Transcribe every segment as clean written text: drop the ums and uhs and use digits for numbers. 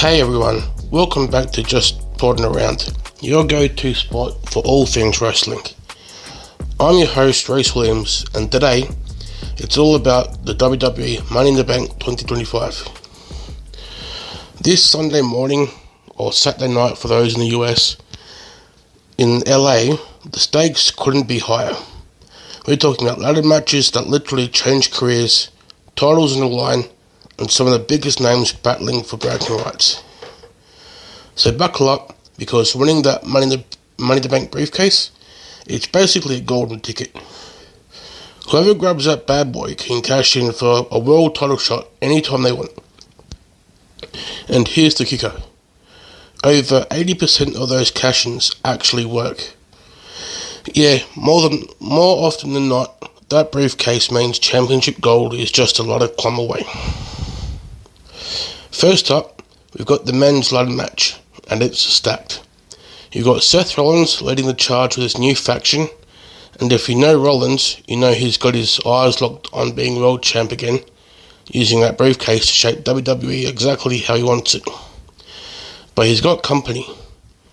Hey everyone, welcome back to Just Plodding Around, your go-to spot for all things wrestling. I'm your host, Race Williams, and today it's all about the WWE Money in the Bank 2025. This Sunday morning, or Saturday night for those in the US, in LA, the stakes couldn't be higher. We're talking about ladder matches that literally changed careers, titles on the line, and some of the biggest names battling for bragging rights. So buckle up, because winning that Money in the Bank briefcase, it's basically a golden ticket. Whoever grabs that bad boy can cash in for a world title shot anytime they want. And here's the kicker. Over 80% of those cash-ins actually work. Yeah, more often than not, that briefcase means championship gold is just a lot of climb away. First up, we've got the men's ladder match, and it's stacked. You've got Seth Rollins leading the charge with his new faction, and if you know Rollins, you know he's got his eyes locked on being world champ again, using that briefcase to shape WWE exactly how he wants it. But he's got company,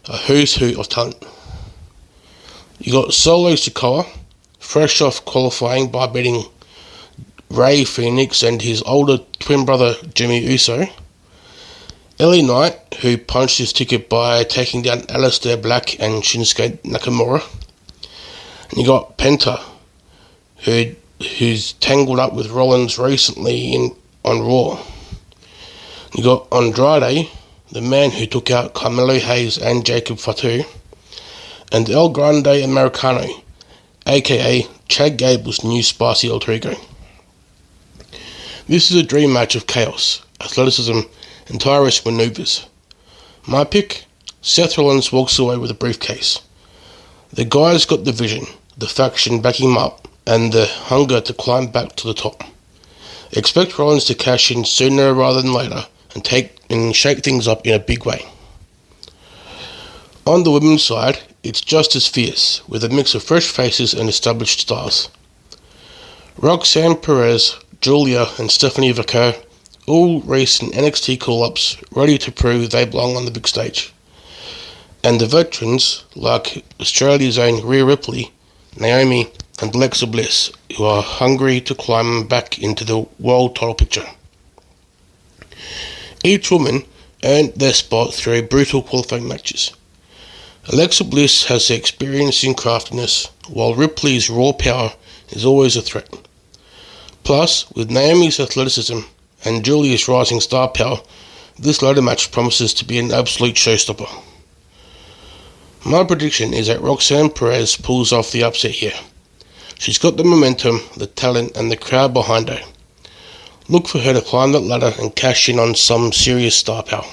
a who's who of talent. You got Solo Sikoa, fresh off qualifying by beating Rey Fenix and his older twin brother Jimmy Uso. LA Knight, who punched his ticket by taking down Aleister Black and Shinsuke Nakamura. And you got Penta, who's tangled up with Rollins recently on Raw. You got Andrade, the man who took out Carmelo Hayes and Jacob Fatu. And El Grande Americano, aka Chad Gable's new spicy alter ego. This is a dream match of chaos, athleticism, and high-risk maneuvers. My pick, Seth Rollins walks away with a briefcase. The guy's got the vision, the faction backing him up, and the hunger to climb back to the top. Expect Rollins to cash in sooner rather than later and shake things up in a big way. On the women's side, it's just as fierce, with a mix of fresh faces and established stars. Roxanne Perez, Julia, and Stephanie Vaquer, all recent NXT call-ups, ready to prove they belong on the big stage. And the veterans, like Australia's own Rhea Ripley, Naomi, and Alexa Bliss, who are hungry to climb back into the world title picture. Each woman earned their spot through brutal qualifying matches. Alexa Bliss has the experience in craftiness, while Ripley's raw power is always a threat. Plus, with Naomi's athleticism and Julia's rising star power, this ladder match promises to be an absolute showstopper. My prediction is that Roxanne Perez pulls off the upset here. She's got the momentum, the talent, and the crowd behind her. Look for her to climb that ladder and cash in on some serious star power.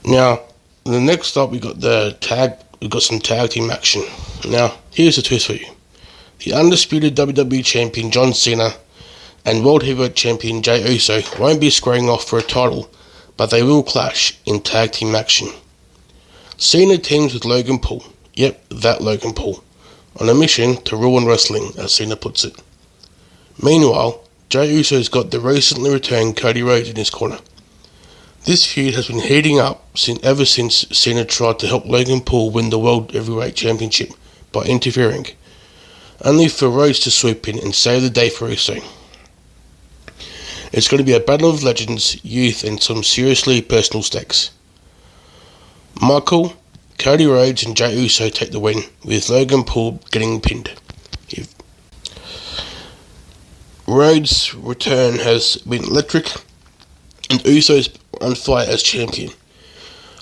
Now, the next up we've got some tag team action. Now, here's the twist for you. The undisputed WWE Champion John Cena and World Heavyweight Champion Jey Uso won't be squaring off for a title, but they will clash in tag team action. Cena teams with Logan Paul, yep, that Logan Paul, on a mission to ruin wrestling, as Cena puts it. Meanwhile, Jey Uso's got the recently returned Cody Rhodes in his corner. This feud has been heating up ever since Cena tried to help Logan Paul win the World Heavyweight Championship by interfering, only for Rhodes to swoop in and save the day for Uso. It's going to be a battle of legends, youth, and some seriously personal stakes. Michael, Cody Rhodes, and Jey Uso take the win, with Logan Paul getting pinned. Rhodes' return has been electric, and Uso's on fire as champion.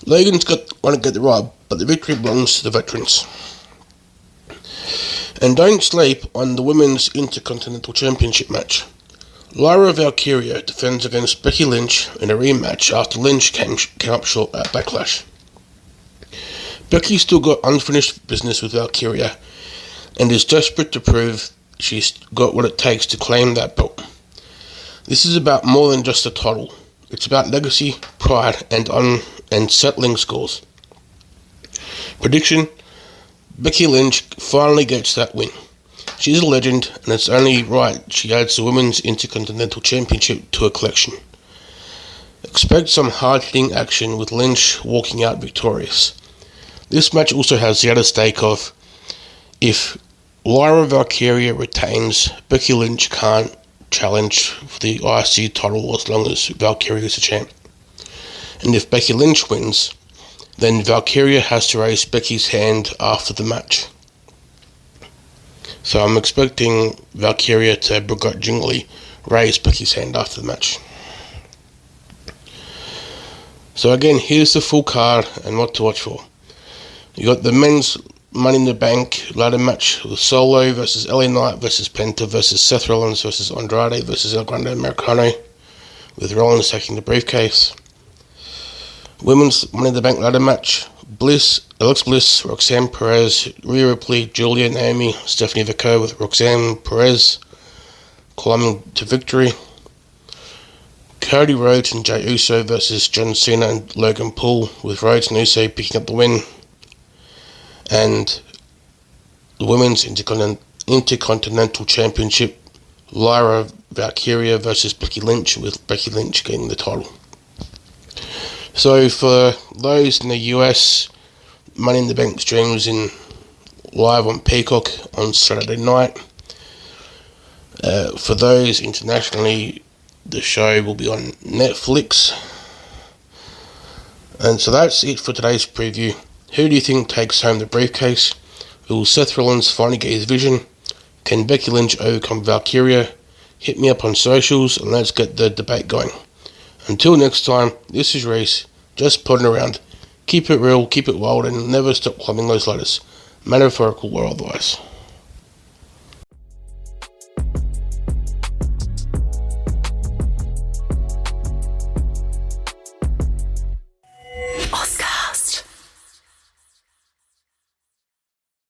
Logan's want to get the rub, but the victory belongs to the veterans. And don't sleep on the Women's Intercontinental Championship match. Lyra Valkyria defends against Becky Lynch in a rematch after Lynch came up short at Backlash. Becky's still got unfinished business with Valkyria and is desperate to prove she's got what it takes to claim that belt. This is about more than just a title. It's about legacy, pride, and settling scores. Prediction: Becky Lynch finally gets that win. She's a legend, and it's only right she adds the Women's Intercontinental Championship to her collection. Expect some hard-hitting action with Lynch walking out victorious. This match also has the added stake of, if Lyra Valkyria retains, Becky Lynch can't challenge for the IC title as long as Valkyria is the champ. And if Becky Lynch wins, then Valkyria has to raise Becky's hand after the match. So I'm expecting Valkyria to begrudgingly raise Becky's hand after the match. So again, here's the full card and what to watch for. You got the men's Money in the Bank ladder match with Solo versus LA Knight versus Penta versus Seth Rollins versus Andrade versus El Grande Americano, with Rollins taking the briefcase. Women's Money in the Bank ladder match: Alexa Bliss, Roxanne Perez, Rhea Ripley, Julia, Naomi, Stephanie Vico, with Roxanne Perez climbing to victory. Cody Rhodes and Jey Uso versus John Cena and Logan Paul, with Rhodes and Uso picking up the win. And the Women's Intercontinental Championship: Lyra Valkyria versus Becky Lynch, with Becky Lynch getting the title. So for those in the US, Money in the Bank streams in live on Peacock on Saturday night. For those internationally, the show will be on Netflix. And so that's it for today's preview. Who do you think takes home the briefcase? Will Seth Rollins finally get his vision? Can Becky Lynch overcome Valkyria? Hit me up on socials and let's get the debate going. Until next time, this is Reese, just podding around. Keep it real, keep it wild, and never stop climbing those ladders, metaphorical or otherwise.